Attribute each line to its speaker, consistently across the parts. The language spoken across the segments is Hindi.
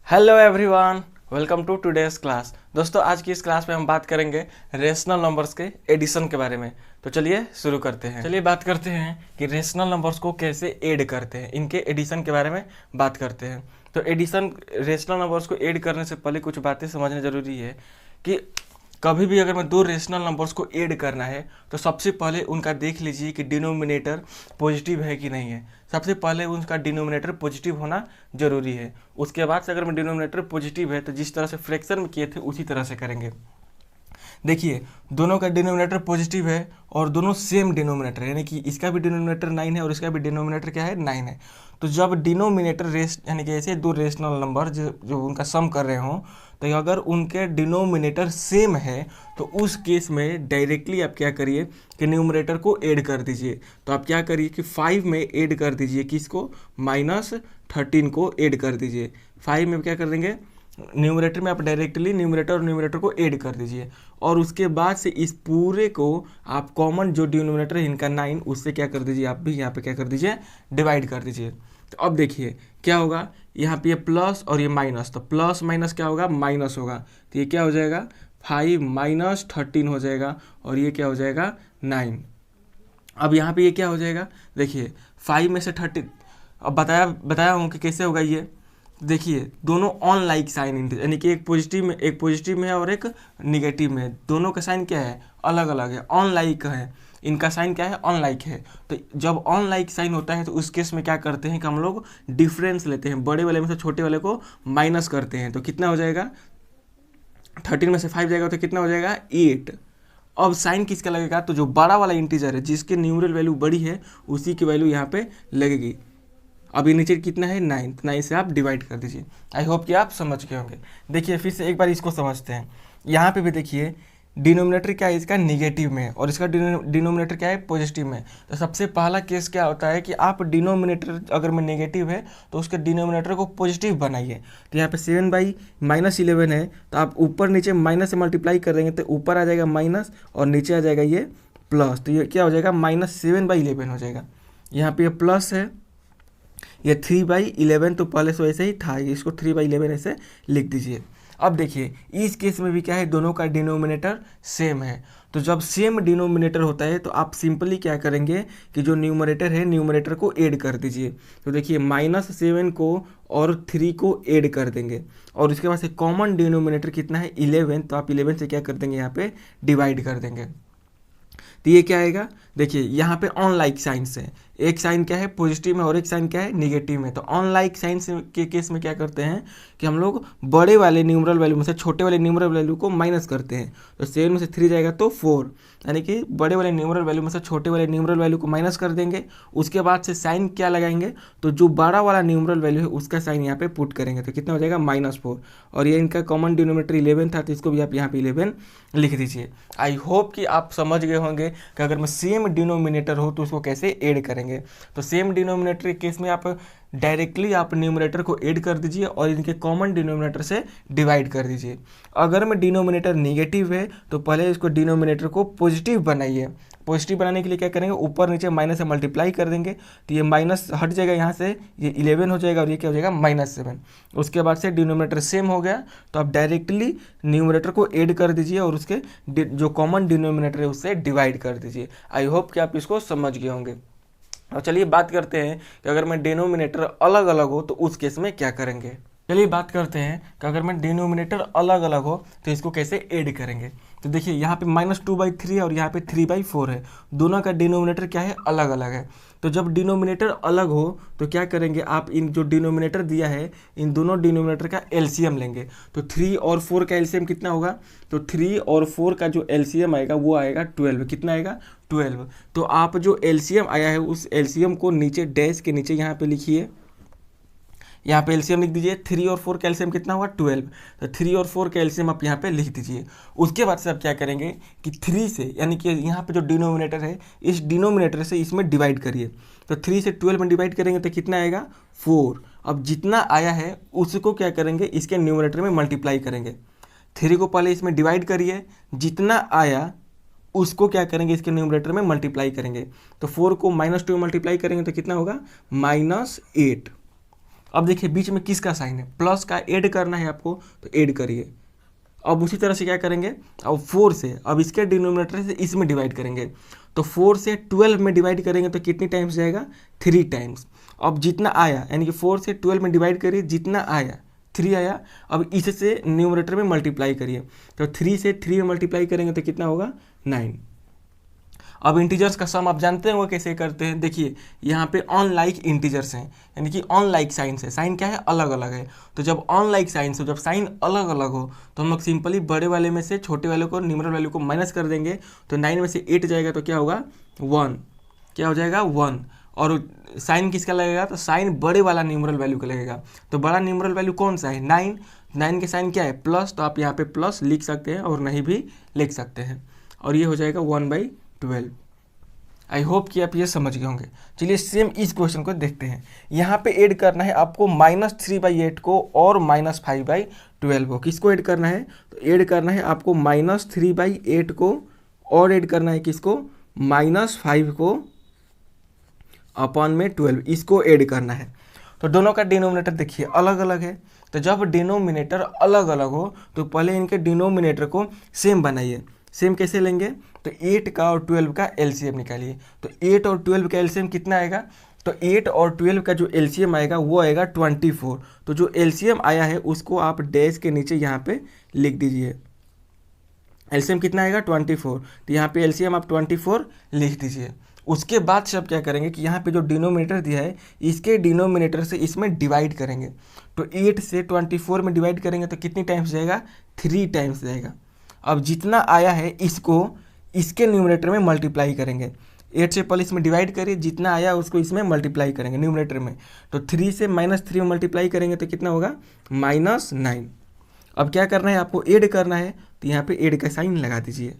Speaker 1: Hello everyone, welcome to today's class. दोस्तों, आज की इस क्लास में हम बात करेंगे रेशनल नंबर्स के एडिशन के बारे में। तो चलिए शुरू करते हैं। चलिए बात करते हैं कि रेशनल नंबर्स को कैसे ऐड करते हैं, इनके एडिशन के बारे में बात करते हैं। तो एडिशन रेशनल नंबर्स को ऐड करने से पहले कुछ बातें समझना जरूरी है कि कभी भी अगर मैं दो रेशनल नंबर्स को ऐड करना है तो सबसे पहले उनका देख लीजिए कि डिनोमिनेटर पॉजिटिव है कि नहीं है। सबसे पहले उनका डिनोमिनेटर पॉजिटिव होना जरूरी है। उसके बाद से अगर मैं डिनोमिनेटर पॉजिटिव है तो जिस तरह से फ्रैक्शन में किए थे उसी तरह से करेंगे। देखिए, दोनों का डिनोमिनेटर पॉजिटिव है और दोनों सेम डिनोमिनेटर है, यानी कि इसका भी डिनोमिनेटर 9 है और इसका भी डिनोमिनेटर क्या है, 9 है। तो जब डिनोमिनेटर रेस यानी कि ऐसे दो रेशनल नंबर जो उनका सम कर रहे हों, तो अगर उनके डिनोमिनेटर सेम है तो उस केस में डायरेक्टली आप क्या करिए कि न्यूमरेटर को ऐड कर दीजिए। तो आप क्या करिए कि 5 में ऐड कर दीजिए, किसको, -13 को ऐड कर दीजिए। 5 में क्या कर देंगे, न्यूमरेटर में आप डायरेक्टली न्यूमरेटर और न्यूमरेटर को ऐड कर दीजिए और उसके बाद से इस पूरे को आप कॉमन जो डिनोमिनेटर है इनका 9, उससे क्या कर दीजिए, आप भी यहाँ पे क्या कर दीजिए, डिवाइड कर दीजिए। तो अब देखिए क्या होगा, यहाँ पे ये प्लस और ये माइनस, तो प्लस माइनस क्या होगा, माइनस होगा। तो ये क्या हो जाएगा, 5 - 13 हो जाएगा और ये क्या हो जाएगा, 9। अब यहाँ पे ये क्या हो जाएगा, देखिए 5 में से 30, अब बताया हूँ कि कैसे होगा ये। देखिए दोनों ऑन लाइक साइन, यानी कि एक पॉजिटिव में है और एक निगेटिव में है। दोनों का साइन क्या है, अलग अलग है, ऑन लाइक है। इनका साइन क्या है, ऑन लाइक है। तो जब ऑन लाइक साइन होता है तो उस केस में क्या करते हैं कि हम लोग डिफरेंस लेते हैं, बड़े वाले में से छोटे वाले को माइनस करते हैं। तो कितना हो जाएगा, 13 में से 5 जाएगा तो कितना हो जाएगा, 8। अब साइन किसका लगेगा, तो जो बड़ा वाला इंटीजर है जिसके न्यूमरल वैल्यू बड़ी है उसी की वैल्यू यहाँ पे लगेगी। अभी नीचे कितना है, 9, 9 से आप डिवाइड कर दीजिए। आई होप कि आप समझ गए होंगे। देखिए फिर से एक बार इसको समझते हैं। यहाँ पे भी देखिए डिनोमिनेटर क्या है, इसका निगेटिव में और इसका डिनोमिनेटर क्या है, पॉजिटिव में। तो सबसे पहला केस क्या होता है कि आप डिनोमिनेटर अगर में नेगेटिव है तो उसके डिनोमिनेटर को पॉजिटिव बनाइए। तो यहाँ पे 7/-11 है, तो आप ऊपर नीचे माइनस से मल्टीप्लाई कर देंगे तो ऊपर आ जाएगा माइनस और नीचे आ जाएगा ये प्लस। तो ये क्या हो जाएगा, -7/11 हो जाएगा। यहाँ पे ये प्लस है, ये 3/11 तो पहले से वैसे ही था, इसको 3/11 ऐसे लिख दीजिए। अब देखिए इस केस में भी क्या है, दोनों का डिनोमिनेटर सेम है। तो जब सेम डिनोमिनेटर होता है तो आप सिंपली क्या करेंगे कि जो न्यूमरेटर है न्यूमरेटर को ऐड कर दीजिए। तो देखिए -7 को और 3 को ऐड कर देंगे और उसके बाद से कॉमन डिनोमिनेटर कितना है, 11। तो आप 11 से क्या कर देंगे, यहाँ पे डिवाइड कर देंगे। तो ये क्या आएगा, देखिए यहाँ पे ऑन लाइक साइन है, एक साइन क्या है पॉजिटिव में और एक साइन क्या है निगेटिव में। तो ऑन लाइक साइन के केस में क्या करते हैं कि हम लोग बड़े वाले न्यूमरल वैल्यू में से छोटे वाले न्यूमरल वैल्यू को माइनस करते हैं। तो 7 में से 3 जाएगा तो 4, यानी कि बड़े वाले न्यूमरल वैल्यू में से छोटे वाले न्यूमरल वैल्यू को माइनस कर देंगे। उसके बाद से साइन क्या लगाएंगे, तो जो बड़ा वाला न्यूमरल वैल्यू है उसका साइन यहाँ पे पुट करेंगे। तो कितना हो जाएगा, -4। और ये इनका कॉमन डिनोमिनेटर 11 था तो इसको भी आप यहाँ पे 11 लिख दीजिए। आई होप कि आप समझ गए होंगे कि अगर मैं सेम डिनोमिनेटर हो तो उसको कैसे ऐड करेंगे। तो सेम डिनोमिनेटर के केस में आप डायरेक्टली आप न्यूमरेटर को ऐड कर दीजिए और इनके कॉमन डिनोमिनेटर से डिवाइड कर दीजिए। अगर में डिनोमिनेटर निगेटिव है तो पहले इसको डिनोमिनेटर को पॉजिटिव बनाइए। पॉजिटिव बनाने के लिए क्या करेंगे, ऊपर नीचे माइनस से मल्टीप्लाई कर देंगे तो ये माइनस हट जाएगा, यहाँ से ये 11 हो जाएगा और ये क्या हो जाएगा, -7। उसके बाद से डिनोमिनेटर सेम हो गया तो आप डायरेक्टली न्यूमरेटर को ऐड कर दीजिए और उसके जो कॉमन डिनोमिनेटर है उससे डिवाइड कर दीजिए। आई होप कि आप इसको समझ गए होंगे। और चलिए बात करते हैं कि अगर मैं डिनोमिनेटर अलग अलग हो तो उस केस में क्या करेंगे। चलिए बात करते हैं कि अगर मैं डिनोमिनेटर अलग अलग हो तो इसको कैसे ऐड करेंगे। तो देखिए यहाँ पे -2/3 है और यहाँ पे 3/4 है, दोनों का डिनोमिनेटर क्या है, अलग अलग है। तो जब डिनोमिनेटर अलग हो तो क्या करेंगे, आप इन जो डिनोमिनेटर दिया है इन दोनों डिनोमिनेटर का एलसीएम लेंगे। तो 3 और 4 का एलसीएम कितना होगा, तो 3 और 4 का जो एलसीएम आएगा वो आएगा 12। कितना आएगा, 12। तो आप जो एलसीएम आया है उस एलसीएम को नीचे डैश के नीचे यहाँ पे लिखिए, यहाँ पे एलसीएम लिख दीजिए। 3 और 4 का एलसीएम कितना हुआ, 12। तो 3 और 4 का एलसीएम आप यहाँ पे लिख दीजिए। उसके बाद से आप क्या करेंगे कि 3 से, यानी कि यहाँ पे जो डिनोमिनेटर है इस डिनोमिनेटर से इसमें डिवाइड करिए। तो 3 से 12 में डिवाइड करेंगे तो कितना आएगा, 4। अब जितना आया है उसको क्या करेंगे, इसके न्यूमरेटर में मल्टीप्लाई करेंगे। 3 को पहले इसमें डिवाइड करिए, जितना आया उसको क्या करेंगे, इसके न्यूमरेटर में मल्टीप्लाई करेंगे। तो 4 को -2 में मल्टीप्लाई करेंगे तो कितना होगा, -8। अब देखिए बीच में किसका साइन है, प्लस का ऐड करना है आपको, तो ऐड करिए। अब उसी तरह से क्या करेंगे, अब 4 से अब इसके डिनोमिनेटर से इसमें डिवाइड करेंगे, तो 4 से 12 में डिवाइड करेंगे तो कितनी टाइम्स जाएगा, 3 टाइम्स। अब जितना आया यानी कि 4 से 12 में डिवाइड करिए, जितना आया 3 आया, अब इससे न्यूमरेटर में मल्टीप्लाई करिए, तो 3 से 3 में मल्टीप्लाई करेंगे तो कितना होगा, 9। अब इंटीजर्स का सम आप जानते हैं वो कैसे करते हैं, देखिए यहाँ पे अनलाइक इंटीजर्स हैं, यानी कि अनलाइक साइंस है, साइन क्या है, अलग अलग है। तो जब अनलाइक साइंस हो, जब साइन अलग अलग हो, तो हम लोग सिंपली बड़े वाले में से छोटे वाले को, न्यूमरल वैल्यू को माइनस कर देंगे, तो 9 में से 8 जाएगा तो क्या होगा, 1, क्या हो जाएगा 1। और साइन किसका लगेगा, तो साइन बड़े वाला न्यूमरल वैल्यू का लगेगा। तो बड़ा न्यूमरल वैल्यू कौन सा है, 9, 9 के साइन क्या है, प्लस, तो आप यहाँ पे प्लस लिख सकते हैं और नहीं भी लिख सकते हैं, और ये हो जाएगा 1/12। आई होप कि आप ये समझ गए होंगे। चलिए सेम इस क्वेश्चन को देखते हैं। यहाँ पे ऐड करना है आपको -3/8 को और -5/12 को। किसको ऐड करना है, तो ऐड करना है आपको -3/8 को और ऐड करना है किसको, -5 को अपॉन में 12, इसको ऐड करना है। तो दोनों का डिनोमिनेटर देखिए अलग अलग है, तो जब डिनोमिनेटर अलग अलग हो तो पहले इनके डिनोमिनेटर को सेम बनाइए। सेम कैसे लेंगे, तो 8 का और 12 का एलसीएम निकालिए। तो 8 और 12 का एलसीएम कितना आएगा, तो 8 और 12 का जो एलसीएम आएगा वो आएगा 24। तो जो एलसीएम आया है उसको आप डैश के नीचे यहाँ पे लिख दीजिए। एलसीएम कितना आएगा, 24, तो यहाँ पे एलसीएम आप 24 लिख दीजिए। उसके बाद से आप क्या करेंगे कि यहाँ पे जो डिनोमिनेटर दिया है इसके डिनोमिनेटर से इसमें डिवाइड करेंगे। तो 8 से 24 में डिवाइड करेंगे तो कितनी टाइम्स जाएगा, 3 टाइम्स जाएगा। अब जितना आया है इसको इसके न्यूमरेटर में मल्टीप्लाई करेंगे। 8 से पहले इसमें डिवाइड करिए, जितना आया उसको इसमें मल्टीप्लाई करेंगे न्यूमरेटर में। तो 3 से -3 में मल्टीप्लाई करेंगे तो कितना होगा, -9। अब क्या करना है आपको, ऐड करना है, तो यहाँ पे ऐड का साइन लगा दीजिए।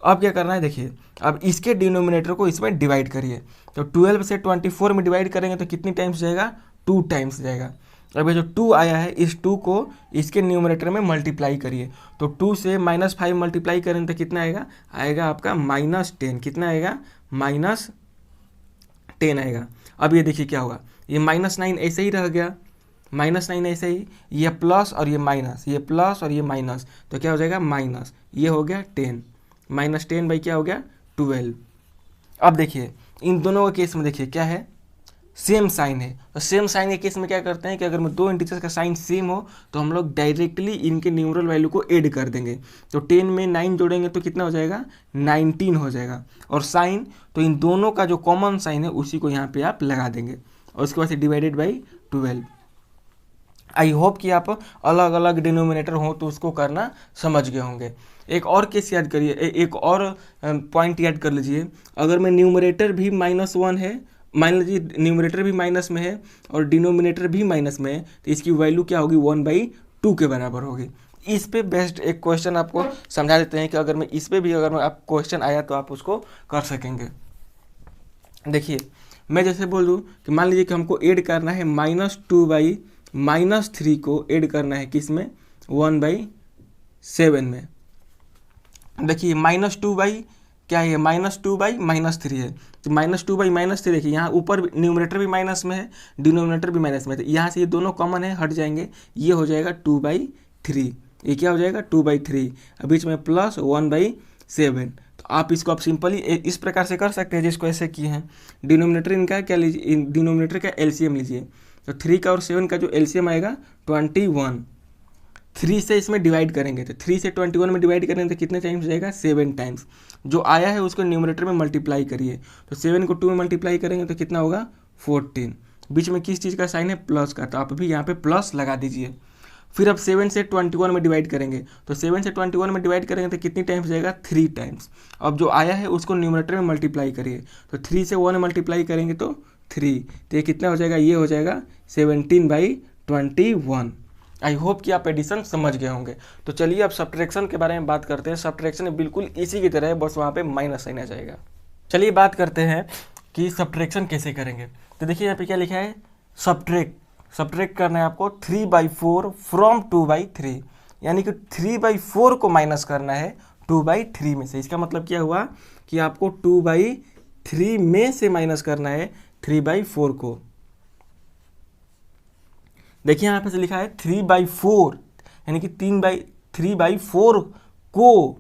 Speaker 1: अब क्या करना है देखिए, अब इसके डिनोमिनेटर को इसमें डिवाइड करिए। तो 12 से 24 में डिवाइड करेंगे तो कितनी टाइम्स जाएगा, 2 टाइम्स जाएगा। अब ये जो 2 आया है इस 2 को इसके न्यूमरेटर में मल्टीप्लाई करिए। तो 2 से -5 मल्टीप्लाई करें तो कितना आएगा, आएगा आपका -10। कितना आएगा, -10 आएगा। अब ये देखिए क्या होगा, ये -9 ऐसे ही रह गया, -9 ऐसे ही, ये प्लस और ये माइनस, ये प्लस और ये माइनस, तो क्या हो जाएगा माइनस, ये हो गया 10, -10 बाई क्या हो गया 12। अब देखिए इन दोनों के केस में देखिए क्या है, सेम साइन है। तो सेम साइन के केस में क्या करते हैं कि अगर मैं 2 इंटीजर्स का साइन सेम हो तो हम लोग डायरेक्टली इनके न्यूमरल वैल्यू को ऐड कर देंगे। तो 10 में 9 जोड़ेंगे तो कितना हो जाएगा, 19 हो जाएगा। और साइन, तो इन दोनों का जो कॉमन साइन है उसी को यहाँ पे आप लगा देंगे और उसके बाद से डिवाइडेड बाई 12। आई होप कि आप अलग अलग डिनोमिनेटर हो तो उसको करना समझ गए होंगे। एक और केस याद करिए, एक और पॉइंट याद कर लीजिए। अगर मैं न्यूमरेटर भी -1 है, मान लीजिए न्यूमरेटर भी माइनस में है और डिनोमिनेटर भी माइनस में है, तो इसकी वैल्यू क्या होगी, 1/2 के बराबर होगी। इस पे बेस्ड एक क्वेश्चन आपको समझा देते हैं कि अगर मैं इस पे भी अगर मैं आप क्वेश्चन आया तो आप उसको कर सकेंगे। देखिए मैं जैसे बोल दूँ कि मान लीजिए कि हमको ऐड करना है -2/-3 को ऐड करना है किस में, 1/7 में। देखिए -2 क्या है, -2/-3 है। तो -2/-3 देखिए यहाँ ऊपर न्यूमरेटर भी माइनस में है, डिनोमिनेटर भी माइनस में है, तो यहाँ से ये दोनों कॉमन है, हट जाएंगे, ये हो जाएगा 2/3। ये क्या हो जाएगा 2/3, बीच में प्लस 1/7। तो आप इसको आप सिंपली इस प्रकार से कर सकते हैं जिसको ऐसे किए हैं। डिनोमिनेटर इनका क्या लीजिए, डिनोमिनेटर का एलसीएम लीजिए। तो 3 का और 7 का जो एलसीएम आएगा 21। 3 से इसमें डिवाइड करेंगे, तो 3 से 21 में डिवाइड करेंगे तो कितने टाइम्स जाएगा, 7 टाइम्स। जो आया है उसको न्यूमरेटर में मल्टीप्लाई करिए। तो 7 को 2 में मल्टीप्लाई करेंगे तो कितना होगा 14। बीच में किस चीज़ का साइन है, प्लस का, तो आप भी यहाँ पे प्लस लगा दीजिए। फिर अब 7 से 21 में डिवाइड करेंगे, तो 7 से 21 में डिवाइड करेंगे तो कितनी टाइम्स जाएगा, 3 टाइम्स। अब जो आया है उसको न्यूमरेटर में मल्टीप्लाई करिए। तो 3 से 1 मल्टीप्लाई करेंगे तो 3, तो ये कितना हो जाएगा, ये हो जाएगा 17/21। आई होप कि आप एडिशन समझ गए होंगे। तो चलिए अब सब्ट्रैक्शन के बारे में बात करते हैं। सब्ट्रैक्शन बिल्कुल इसी की तरह है, बस वहाँ पे माइनस साइन आ जाएगा। चलिए बात करते हैं कि सब्ट्रैक्शन कैसे करेंगे। तो देखिए यहाँ पे क्या लिखा है, सब्ट्रैक्ट करना है आपको 3/4 फ्रॉम 2/3, यानी कि 3/4 को माइनस करना है 2/3 में से। इसका मतलब क्या हुआ कि आपको 2/3 में से माइनस करना है 3/4 को। देखिए यहाँ पे से लिखा है 3/4, यानी कि 3/4 को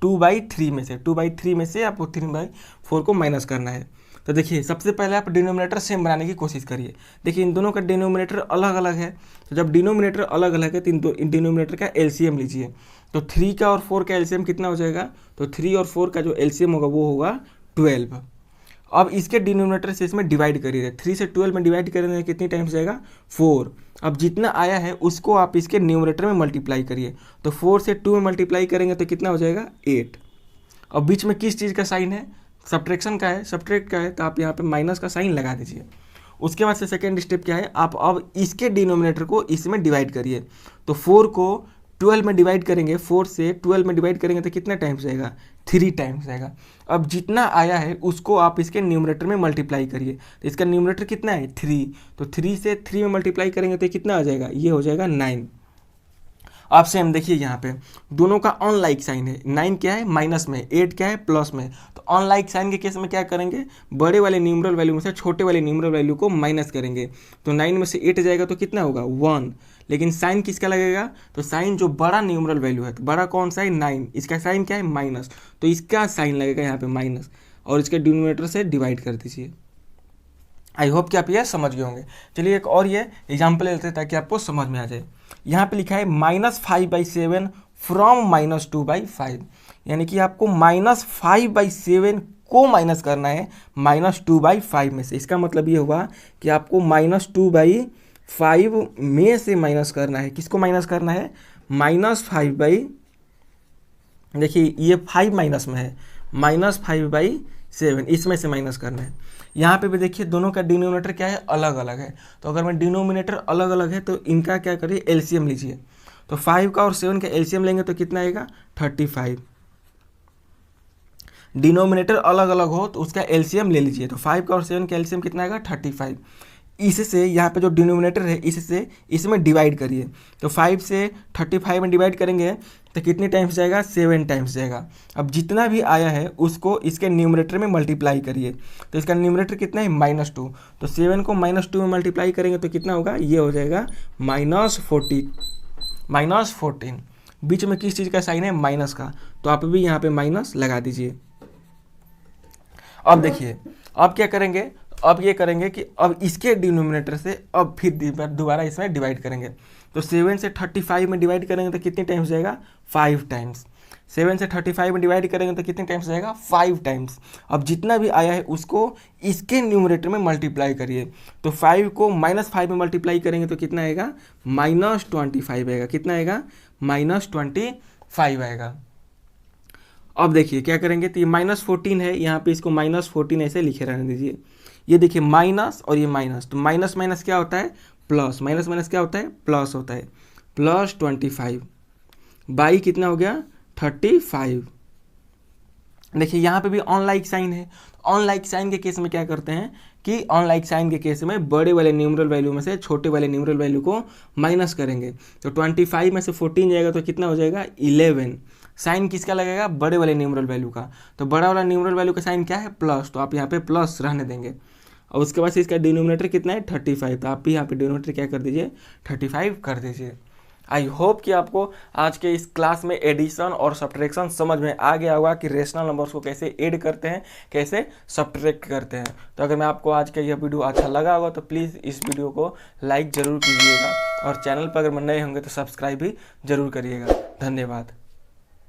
Speaker 1: 2/3 में से 2/3 में से आपको 3/4 को माइनस करना है। तो देखिए सबसे पहले आप डिनोमिनेटर सेम बनाने की कोशिश करिए। देखिए इन दोनों का डिनोमिनेटर अलग अलग है, तो जब डिनोमिनेटर अलग अलग है तो इन डिनोमिनेटर का एलसीएम लीजिए। तो 3 का और 4 का एलसीएम कितना हो जाएगा, तो 3 और 4 का जो एलसीएम होगा वो होगा 12। अब इसके डिनोमिनेटर से इसमें डिवाइड करिए, 3 से 12 में डिवाइड करेंगे कितनी टाइम्स जाएगा, 4। अब जितना आया है उसको आप इसके न्यूमरेटर में मल्टीप्लाई करिए, तो 4 से 2 में मल्टीप्लाई करेंगे तो कितना हो जाएगा 8। अब बीच में किस चीज़ का साइन है, सब्ट्रैक्शन का है, सब्ट्रैक्ट का है, तो आप यहाँ पे माइनस का साइन लगा दीजिए। उसके बाद से सेकेंड स्टेप क्या है, आप अब इसके डिनोमिनेटर को इसमें डिवाइड करिए। तो 4 को 12 में डिवाइड करेंगे, 4 से 12 में डिवाइड करेंगे तो कितना टाइम्स जाएगा, 3 टाइम्स जाएगा। अब जितना आया है उसको आप इसके न्यूमरेटर में मल्टीप्लाई करिए, तो इसका न्यूमरेटर कितना है 3, तो 3 से 3 में मल्टीप्लाई करेंगे तो कितना आ जाएगा, ये हो जाएगा 9। आप सेम देखिए यहाँ पे दोनों का ऑन लाइक साइन है, 9 क्या है माइनस में, 8 क्या है प्लस में। तो ऑन लाइक साइन के केस में क्या करेंगे, बड़े वाले न्यूमरल वैल्यू में से छोटे वाले न्यूमरल वैल्यू को माइनस करेंगे। तो 9 में से 8 जाएगा तो कितना होगा 1, लेकिन साइन किसका लगेगा, तो साइन जो बड़ा न्यूमरल वैल्यू है, तो बड़ा कौन सा है 9, इसका साइन क्या है माइनस, तो इसका साइन लगेगा यहाँ पे माइनस, और इसके डिनोमिनेटर से डिवाइड कर दीजिए। आई होप कि आप ये समझ गए होंगे। चलिए एक और ये एग्जाम्पल लेते हैं ताकि आपको समझ में आ जाए। यहाँ पे लिखा है -5/7 फ्रॉम -2/5, यानी कि आपको -5/7 को माइनस करना है -2/5 में से। इसका मतलब ये हुआ कि आपको -2/5 में से माइनस करना है, किसको माइनस करना है, -5/, देखिए ये 5 माइनस में है, -5/7 इसमें से माइनस करना है। यहाँ पे भी देखिए दोनों का डिनोमिनेटर क्या है, अलग अलग है। तो अगर मैं डिनोमिनेटर अलग अलग है तो इनका क्या करिए, एलसीएम लीजिए। तो 5 का और 7 का एलसीएम लेंगे तो कितना आएगा 35। डिनोमिनेटर अलग अलग हो तो उसका एलसीएम ले लीजिए, तो 5 का और 7 का एलसीएम कितना आएगा 35। इससे यहाँ पे जो डिनोमिनेटर है इससे इसमें डिवाइड करिए, तो 5 से 35 में डिवाइड करेंगे तो कितनी टाइम्स जाएगा, 7 टाइम्स जाएगा। अब जितना भी आया है उसको इसके न्यूमरेटर में मल्टीप्लाई करिए, तो इसका न्यूमरेटर कितना है -2, तो 7 को -2 में मल्टीप्लाई करेंगे तो कितना होगा, ये हो जाएगा -14। बीच में किस चीज़ का साइन है, माइनस का, तो आप भी यहाँ पे माइनस लगा दीजिए। अब देखिए अब क्या करेंगे, अब ये करेंगे कि अब इसके डिनोमिनेटर से अब फिर दोबारा इसमें डिवाइड करेंगे। तो 7 से 35 में डिवाइड करेंगे तो कितने टाइम्स जाएगा, 5 टाइम्स। 7 से 35 में डिवाइड करेंगे तो कितने टाइम्स जाएगा, 5 टाइम्स। अब जितना भी आया है उसको इसके न्यूमरेटर में मल्टीप्लाई करिए, तो 5 को -5 में मल्टीप्लाई करेंगे तो कितना आएगा, -25 आएगा। कितना आएगा, -25 आएगा। अब देखिए क्या करेंगे, तो ये -14 है, यहाँ पे इसको -14 ऐसे लिखे रहने दीजिए। ये देखिए माइनस और ये माइनस, तो माइनस माइनस क्या होता है, प्लस, माइनस माइनस क्या होता है, प्लस होता है। +25 बाई कितना हो गया, 35। देखिए यहाँ पे भी ऑनलाइक साइन है। ऑनलाइक साइन के केस में क्या करते हैं कि ऑनलाइक साइन के केस में बड़े वाले न्यूमरल वैल्यू में से छोटे वाले न्यूमरल वैल्यू को माइनस करेंगे। तो 25 में से 14 जाएगा तो कितना हो जाएगा, 11। साइन किसका लगेगा, बड़े वाले न्यूमरल वैल्यू का, तो बड़ा वाला न्यूमरल वैल्यू का साइन क्या है, प्लस, तो आप यहाँ पे प्लस रहने देंगे। और उसके बाद से इसका डिनोमिनेटर कितना है 35, तो आप भी यहाँ पे डिनोमिनेटर क्या कर दीजिए, 35 कर दीजिए। आई होप कि आपको आज के इस क्लास में एडिशन और सब्ट्रैक्शन समझ में आ गया होगा कि रेशनल नंबर्स को कैसे ऐड करते हैं, कैसे सब्ट्रैक्ट करते हैं। तो अगर मैं आपको आज का यह वीडियो अच्छा लगा होगा तो प्लीज़ इस वीडियो को लाइक ज़रूर कीजिएगा, और चैनल पर अगर नए होंगे तो सब्सक्राइब भी ज़रूर करिएगा। धन्यवाद।